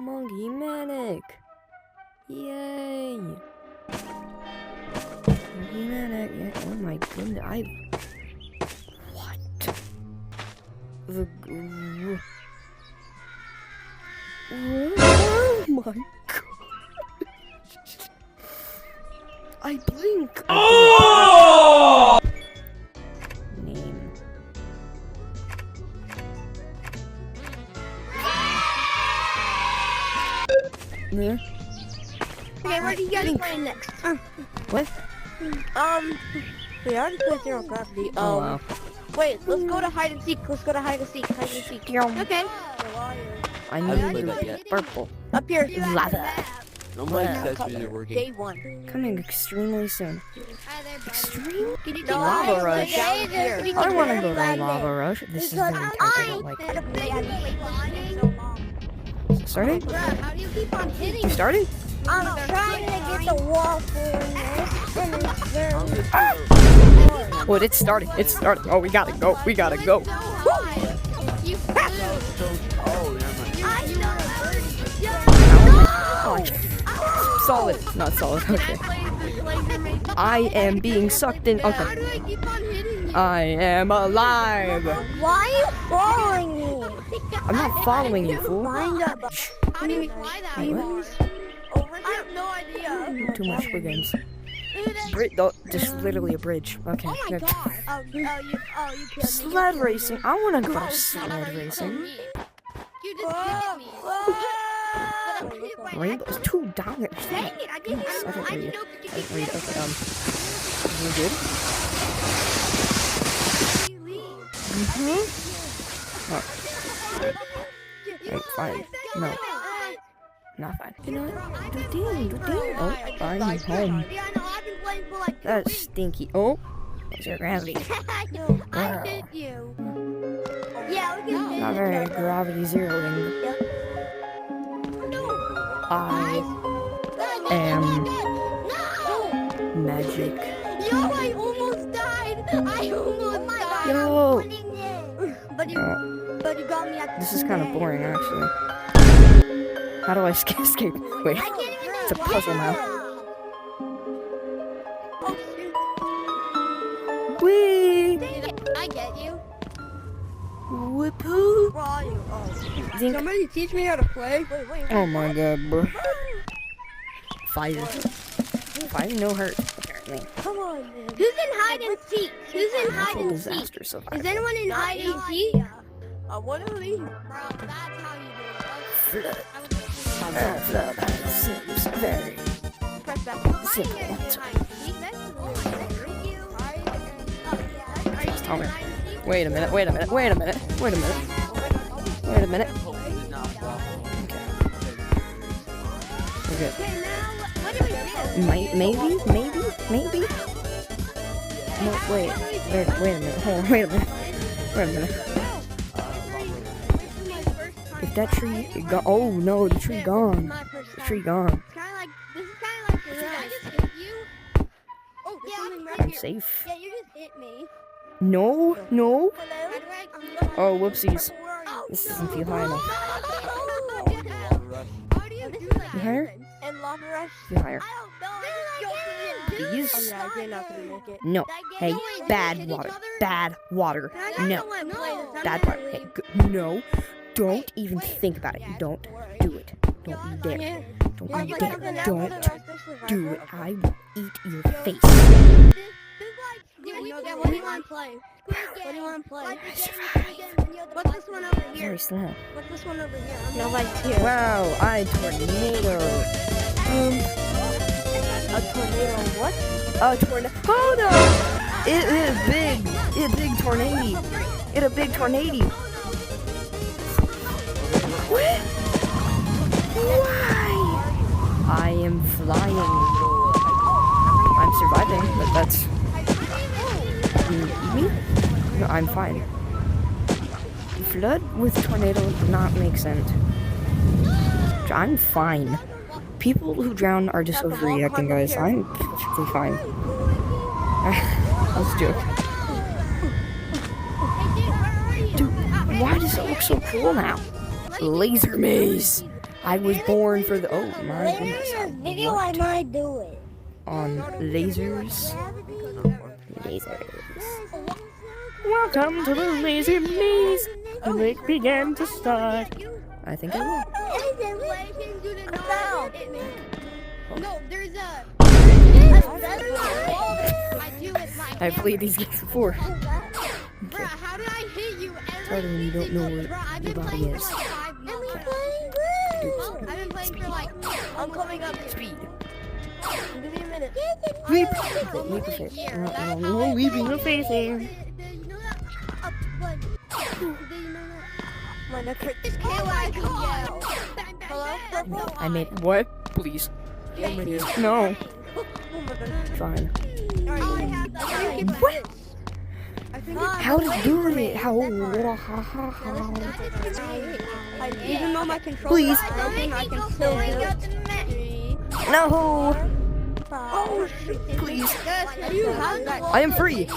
Monkey Manic! Yay! Monkey Manic, yeah. Oh my goodness, What? Oh my god! I blink! Oh! Name. Yeah. Okay, what are you guys playing next? What? We already played Zero Gravity. Oh wow. Wait, let's go to hide and seek. Let's go to hide and seek. Okay. I need the purple. Up here. Lava. Nobody says you're working. Day 1. Coming extremely soon. Extreme? The Lava Rush. Down here. I want to go to Lava Rush. This is very tight. I don't like it. Starting? How do you keep on hitting? You starting? I'm trying to get the waffle in this, and it's very What? It's starting. It's starting. Oh, we gotta go. We gotta go. You flew. Oh, never mind. Solid. Not solid. Okay. I am being sucked in. Okay. How do I keep on hitting you? I am alive. Why are you following me? I'm not following you, fool. Find a How do you fly that? Wait, what? over here. I have no idea. Too much for games. Just literally a bridge. Okay. Oh my god. You killed me. Sled racing. I want to go to sled racing. You just hit me. Rainbow's too down there. Dang it, I didn't I don't read it. know I don't read it. Okay, you good? What? Fine. No. Not fine. You know what? Oh, fine. I'm home. That's stinky. Oh, zero gravity. I hit you. Yeah, we can Not very gravity zeroing. I am magic. Yo, I almost died. I almost died. Yo. But you got me at This is kind of boring, actually. How do I escape? Wait, it's a puzzle now. Oh, shoot. Whee! I get you. Whip-hoo! Where are you? Oh. Dink. Somebody teach me how to play. Wait. Oh my god, bro. Fire. Fire, no hurt, apparently. Come on, man. Who's in hide and seek? Who's in That's hide a and seek? disaster so far. Is anyone in hide and seek? What are we? Bro, that's how you do it. Flood. I was Flood. Seems very Press back. simple. Just tell me. Wait a minute. Okay. We're good. What do we do? Maybe? No, wait a minute. Hold on, wait a minute. If that tree gone, oh no, the tree gone. The tree gone. This is kind of like the I just hit you. Oh, there's something right I'm here. safe. Yeah, you just hit me. No. How do I? Oh, whoopsies. This doesn't feel high enough. How do you do that? You higher? And lava rush. Feel higher. I don't know. Please? Oh, yeah, you're not gonna make it. No. Hey, bad water. No. Bad water. Hey, no. Don't even think about it. Don't do it. Don't you dare. Don't you dare. Don't do it. I will eat your face. What do you want to play? What do you want to play? What's this one over here? Very slow. What's this one over here? Nobody's here. Wow, I tornado. A tornado. What? A tornado. Oh no! It is big. It a big tornado. It a big tornado. What? Why? I am flying. I'm surviving, but that's me. No, I'm fine. Flood with tornado does not make sense. I'm fine. People who drown are just overreacting, guys. I'm perfectly fine. Let's joke. Dude, why does it look so cool now? Laser maze. I was born for the. Oh my Later goodness. in this video, I might do it. On lasers. Lasers. Welcome to the lazy maze. The lake began to start. I think I will. No, there's a. I played these games before. Bruh, how did I hit you Tell them you don't know where your body is. I've been playing for like. I'm coming up. Speed. Give me a minute. Leap. Leap of faith. No, leaping of faith here. Did you know that? Did you know that? My neck hurts. This kid like Hello? I made what? Please. No. Fine. What? How to do it? How? Even though my controller Please. is broken, I can still do it. No. Oh, Please. you have that. I am free.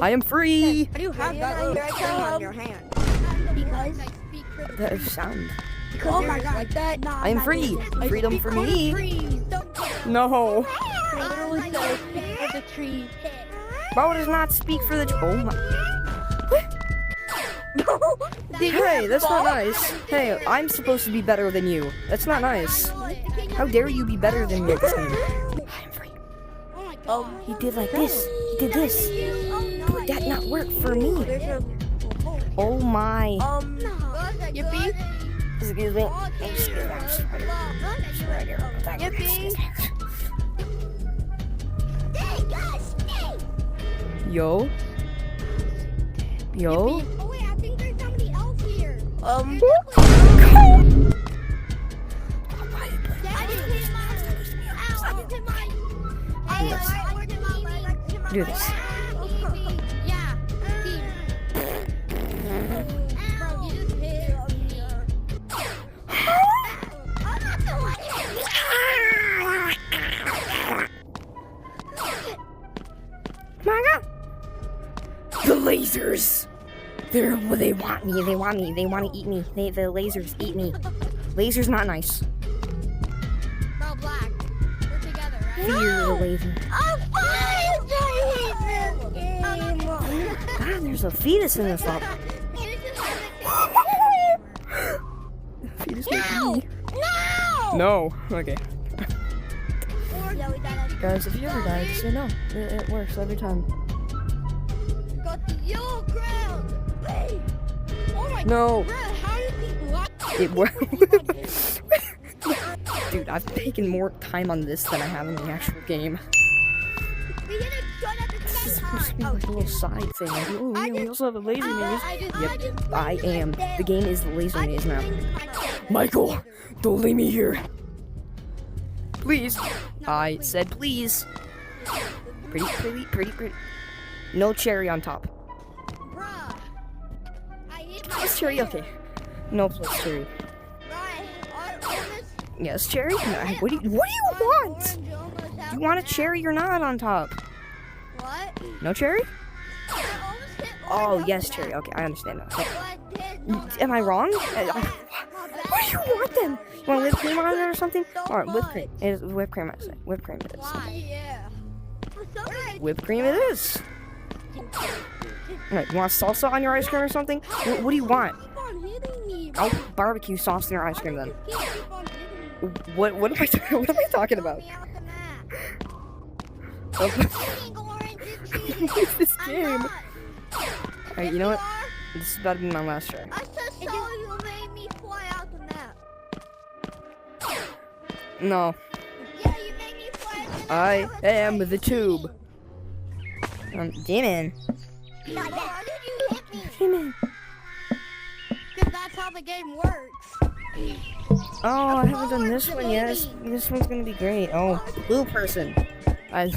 I am free. How do you have that thing on your hand? Because That is sound. oh my god, like that. I am free. Freedom for me. No. Literally says for the tree. Bro does not speak for the. Oh my. Hey, that's not nice. Hey, I'm supposed to be better than you. That's not nice. How dare you be better than me at this game? I am free. He did like this. He did this. Would that not work for me? Oh my. Yippee. Excuse me. Excuse me. Yo. Yo. Oh wait, I think there's somebody else here. Um. I just hit my. Ow, I just hit my. Do this. Yeah. Steve. Bro, you just hit me. I'm not the one. The lasers. They want me. They want me. They want to eat me. The lasers eat me. Lasers not nice. Bro, Black. We're together, right? Fear the laser. Oh, God, there's a fetus in this up. Fetus making me. No. Okay. Guys, if you ever die, just say no. It works every time. Got the yellow ground. Wait. Oh my No. God, how did people like It works. Dude, I've taken more time on this than I have in the actual game. We hit a gun at the This is same supposed to be time. like a little side thing. Like, oh, yeah, we also have a laser maze. I Yep, I am. The game is the laser maze now. Michael, don't leave me here. Please. I said please. Pretty. No cherry on top. Bruh. I hit my Plus cherry, okay. No plus cherry. Yes, cherry? No, what do you want? Do you want a cherry or not on top? What? No cherry? I almost hit Oh, yes, cherry. Okay, I understand now. Okay. Am I wrong? What do you want then? You want whipped cream on it or something? Alright, whipped cream. It is whipped cream, I say. Whipped cream it is. Yeah. Whipped cream it is. Alright, you want salsa on your ice cream or something? What do you want? Keep on hitting me. I'll put barbecue sauce in your ice cream then. You can't keep on hitting me. What am I talking about? Me out the map. Oh, Eating orange and what is this I'm game? not. Alright, you know what? This is about to be my last try. I just saw you made me fly out the map. No, Yeah, you made me fly out the map. I am the tube. Demon. Why did you hit me? Demon. Because that's how the game works. Oh, I haven't done this one yet. This one's gonna be great. Oh, blue person. I.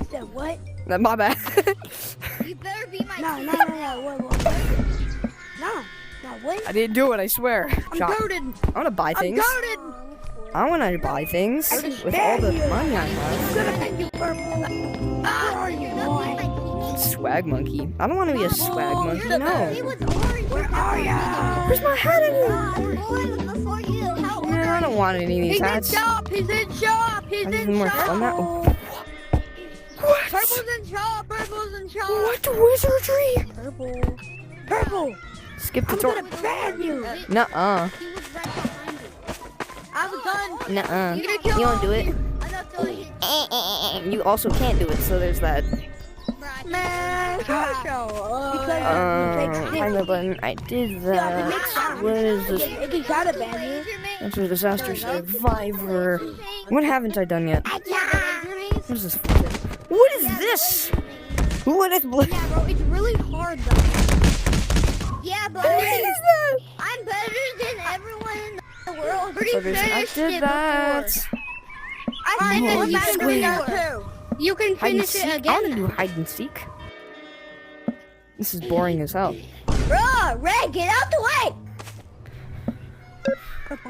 Said what? My bad. You better be my No. What? I didn't do it, I swear. I'm Shop. goaded. I wanna buy I'm things. goaded. I wanna buy things with all the money I have. Gonna make you purple. Where are you, boy? Swag monkey. I don't wanna be a swag monkey, It no. was orange. Where Oh yeah. Where's my hat in here? Before you help Man, I don't want any of these He's in hats. shop. He's in shop. He's This is in more shop. fun now. Purple's in shop. Purple's in shop. What wizardry? Purple. Purple. Skip the I'm door. gonna ban you. Nuh-uh. He was right behind you. I have a gun. Nuh-uh. You're gonna kill You won't do it. I'm not telling you. You also can't do it, so there's that. Man, Find the button. I did that. What is this? If he gotta ban you. That's a disaster survivor. What haven't I done yet? What is this? What is this? What is Yeah, bro, it's really hard though. Yeah, but What is that? I'm better than everyone in the world. Pretty I did that. I finished Holy it square. too. You can Hide and finish seek. it I again. want to do hide and seek. This is boring as hell. Bro, Red, get out the way.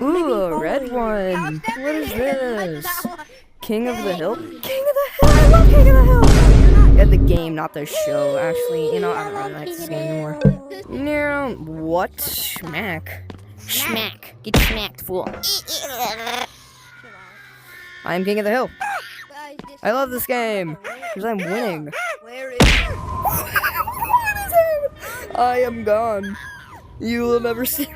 Ooh, a red one. What is this? King of the Hill? King of the Hill! I love King of the Hill! Yeah, the game, not the show. Actually, you know, I don't really like this game anymore. No, what? Smack. Smack. Get smacked, fool. I'm King of the Hill. I love this game. Because I'm winning. Where is What is it? I am gone. You will never see me.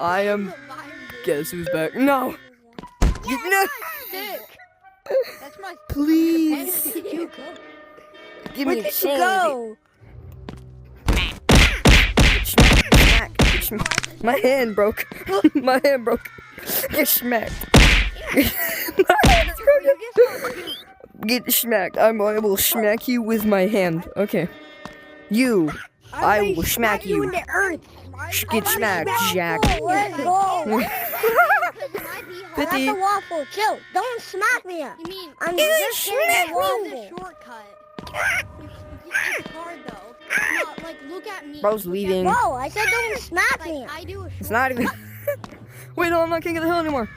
I am. Guess who's back? No! No! That's my Please! you go. Give Where me a did chance. you go? Smack. Get smacked. My hand broke. My hand broke. Get smacked. My hand is broken. Get smacked. I will smack you with my hand. Okay. You. I will smack you. in the earth. Get smacked, Jack. Let's go. Because it might be hard. I got the waffle. Chill. Don't smack me. You mean I'm Ew, just smack getting the me. it's a waffle. shortcut? It's hard though. No, like look at me. Bro's leaving. Bro, I said don't smack me. Like I do a It's not even. Wait, no, I'm not King of the Hill anymore.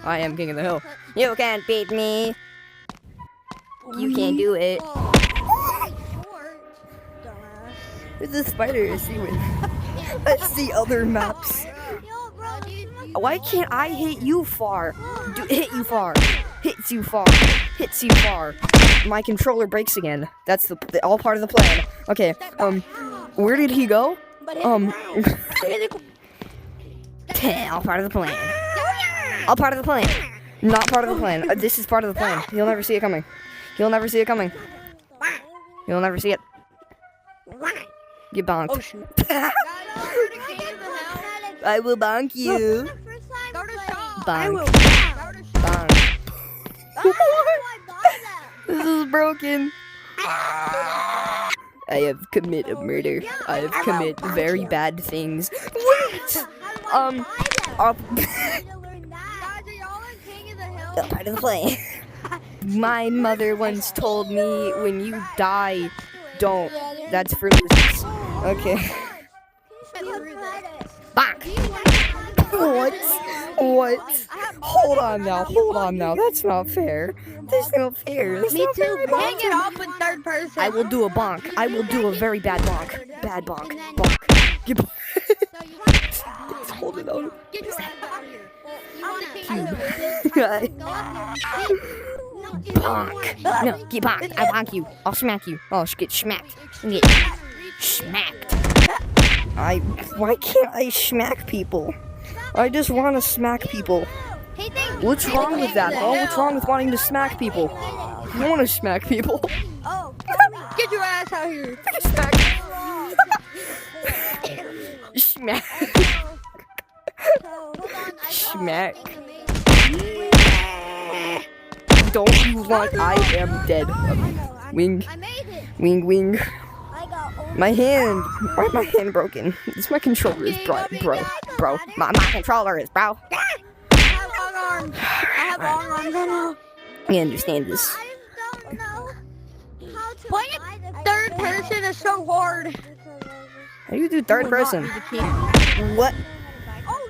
I am King of the Hill. You can't beat me. You can't do it. There's a spider I see with. Let's see other maps. Why can't I hit you far? Hit you far. Hits you far. Hits you far. My controller breaks again. That's all part of the plan. Okay. Where did he go? All part of the plan. All part of the plan. Not part of the plan. This is part of the plan. You'll never see it coming. You'll never see it coming. You'll never see it. Get bonked. I will bonk you. Bonk. Bonk. This is broken. I have committed murder. I have committed very bad things. Wait! Part of the play. My mother once told me, when you die, don't. That's for losers. Okay. Bonk. What? What? Hold on now. Hold on now. That's not fair. That's not fair. That's not fair. Hang it off in third person. I will do a bonk. I will do a very bad bonk. Bad bonk. Bonk. Get Hold it on. Get your ass out of here. You want to Bonk. No, get bonked. I bonk you. I'll smack you. Oh, get smacked. Get smacked. Why can't I smack people? I just want to smack people. What's wrong with that, huh? What's wrong with wanting to smack people? I want to smack people. Get your ass out here. Smack. Smack. Smack. Don't you want? I am dead. Wing. I made it. Wing, wing. My hand. Why is my hand broken? This my controller is bro. My controller is bro. I have long arms. I have long arms. I understand this. Playing third person is so hard. How do you do third person? What? Oh,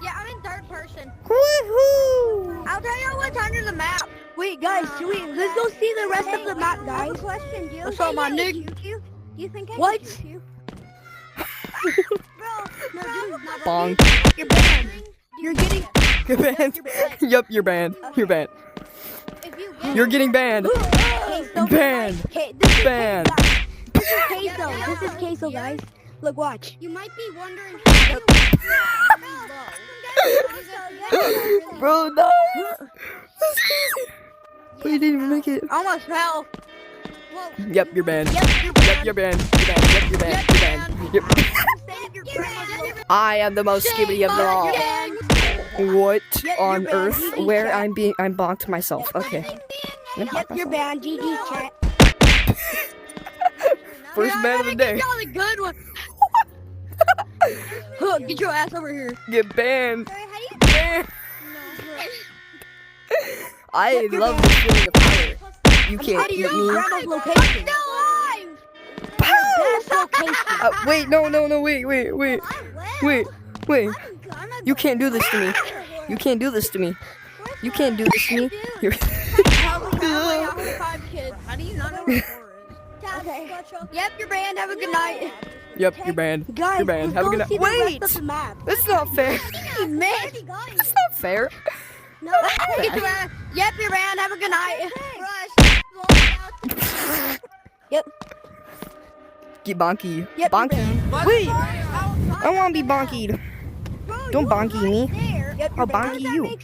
yeah, I'm in third person. Woohoo! I'll tell you what's under the map. Wait, guys, let's go see the rest of the map, guys. Question, do you What's up, my think nigga? Do you think I What? can shoot you? Bro, no, dude, Bonk. You're banned. You're getting. You're banned. Yup, you're banned. You're banned. if you get You're getting banned. Queso. Banned. This is Banned. This is queso. This is queso, guys. Look, watch. you might be wondering how you Bro, no. That's crazy. But you didn't even make it. Almost fell. Yep, you're banned. Yep, Yep, you're banned. You're banned. Yep, you're banned. You're banned. Yep. I am the most skibbity of them all. What on banned. earth? GG Where chat. I'm bonked myself. Okay. Yep, you're banned. GG chat. First ban of the day. Got a good one. Huh, get your ass over here. Get banned. How do you Banned. I love the feeling of fire. You How can't do eat you me. grandma's location? Best location. Wait, no, wait. You can't do this to me. You can't do this to me. You can't do this to me. You're How do you not know where Okay. Yep, you're banned. Have a good night. Yep, you're banned. Guys, You're banned. let's Have a good go night. see the Wait! rest of the map. That's not fair. Miss. That's not fair. No, Get your ass. Yep, you're banned. Have a good night. Yep. Get bonky. Yep, Bonky. Wait! I want to be bonkied. Don't bonky me. Yep, I'll bonky you.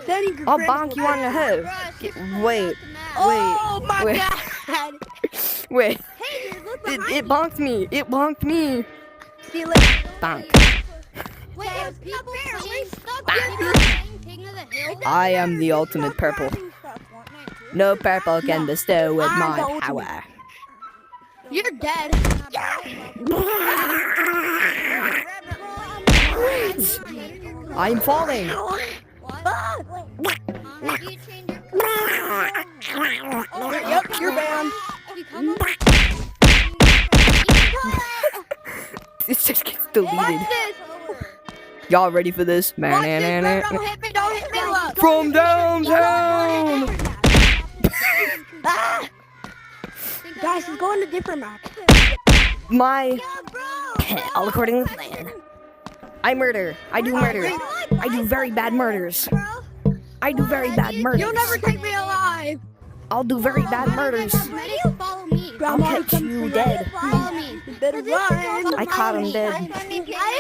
Sending your I'll friends bonk will you on the head. Wait. Oh my wait. god. Wait. Hey, dude, look It bonked me. It bonked me. See you later. Bonk. Wait, is people playing stuff? King of the Hill? I am the ultimate purple. No purple can bestow with I'm the my ultimate. power. You're dead. I'm falling. Yep, you're banned. It just gets deleted. What's this? Y'all ready for this? Watch this, bro. Don't hit me. Don't hit me. Look. From downtown. Ah. Guys, let's go on a different map. My all according to plan. I murder. I do murder. I do very bad murders. I do very bad murders. You'll never take me alive. I'll do very bad murders. Medic, follow me. I'll catch you dead. Follow me. You better run. I caught him dead. I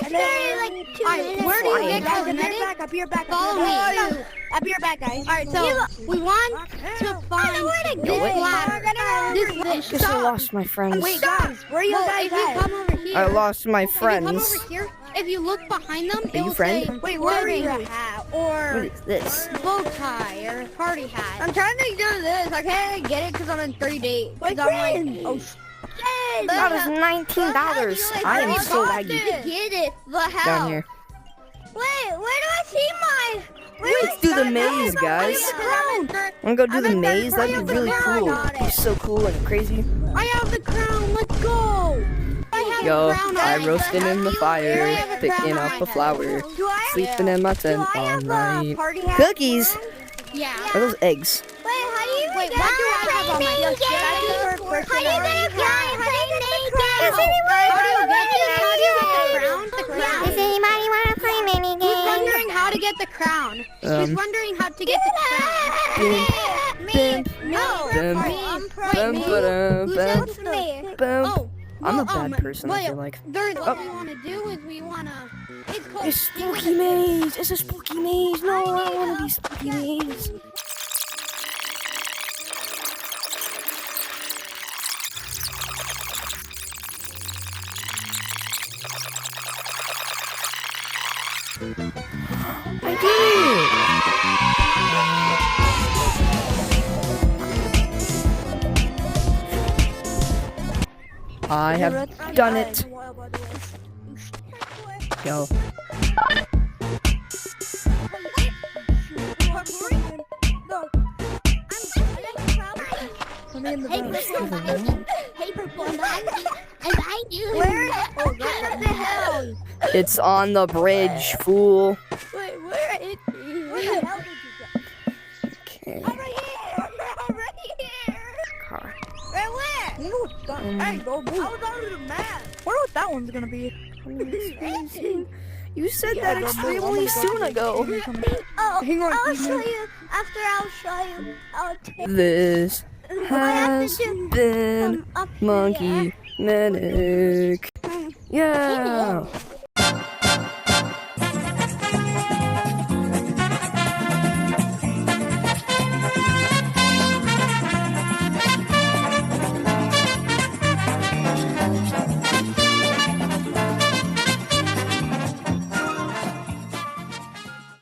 started like 2 minutes. Where do you Flying. get guys? I'll be right back. I'll be right back. Follow me. I'll be right back, guys. Alright, so we want to find this ladder. This Guess I lost my friends. Wait, guys, where are you Well, guys if you at? come over here, I lost my if you come friends. over here, if you look behind them, it you will friend? say Wait, where are you? party hat What or is this? bow tie or party hat. I'm trying to do this. I can't get it because I'm in 3 days. My I'm like, friend. oh, That is $19. I am so laggy. Get it. The house. Down here. Wait, where do I see my? Let's do the maze, guys. Wanna go do the maze? That'd be really cool. It's so cool and crazy. I have the crown. Let's go. Yo, I roasting in the fire, picking up a flower, sleeping in my tent all night. party hat? Cookies? Yeah. Are those eggs? Wait, how do you what do I have on my Does anybody want to play mini Who's games? wondering how to get the crown? Who's wondering how to get the crown? Bim, No. bim, bim, ba-dum, Who bim, said me? bim. Oh. I'm a well, bad person, I feel like. What we want to do is we want to. It's called. It's spooky maze. It's a spooky maze. No, I don't want to be spooky maze. I did. I have done it. Yo. Hey, purple, and I do. Where? Oh, what the hell? It's on the bridge, fool. Wait, where is he? Where the hell did you go? Okay. Over here. Hey, go blue. I was already the map. Wonder what that one's gonna be. You said Yeah, that go blue. extremely soon ago. Oh, Hang on, I'll Ethan. show you. After I'll show you. I'll take This has been up Monkey Manic. Yeah.